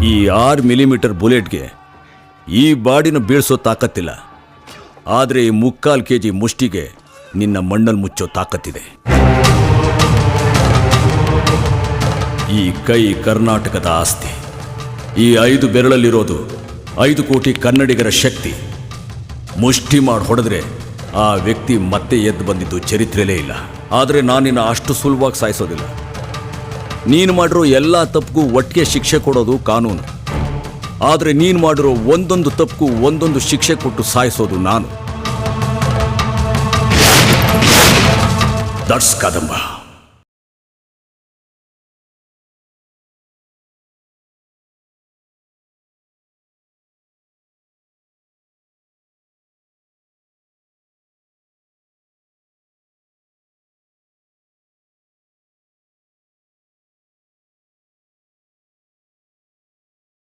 ಈ 6 ಮಿಲಿಮೀಟರ್ ಬುಲೆಟ್ಗೆ ಈ ಬಾಡಿನ ಬೀಳ್ಸೋ ತಾಕತ್ತಿಲ್ಲ. ಆದರೆ ಈ 3/4 kg ಮುಷ್ಟಿಗೆ ನಿನ್ನ ಮಣ್ಣಲ್ಲಿ ಮುಚ್ಚೋ ತಾಕತ್ತಿದೆ. ಈ ಕೈ ಕರ್ನಾಟಕದ ಆಸ್ತಿ. ಈ 5 ಬೆರಳಲ್ಲಿರೋದು 5 ಕೋಟಿ ಕನ್ನಡಿಗರ ಶಕ್ತಿ. ಮುಷ್ಟಿ ಮಾಡಿ ಹೊಡೆದ್ರೆ ಆ ವ್ಯಕ್ತಿ ಮತ್ತೆ ಎದ್ದು ಬಂದಿದ್ದು ಚರಿತ್ರೆಲೇ ಇಲ್ಲ. ಆದರೆ ನಾನಿನ್ನ ಅಷ್ಟು ಸುಲಭವಾಗಿ ಸಾಯಿಸೋದಿಲ್ಲ. ನೀನು ಮಾಡಿರೋ ಎಲ್ಲ ತಪ್ಪಿಗೂ ಒಟ್ಟಿಗೆ ಶಿಕ್ಷೆ ಕೊಡೋದು ಕಾನೂನು. ಆದರೆ ನೀನು ಮಾಡಿರೋ ಒಂದೊಂದು ತಪ್ಪಿಗೂ ಒಂದೊಂದು ಶಿಕ್ಷೆ ಕೊಟ್ಟು ಸಾಯಿಸೋದು ನಾನು. ದಟ್ಸ್ ಕದಂಬ.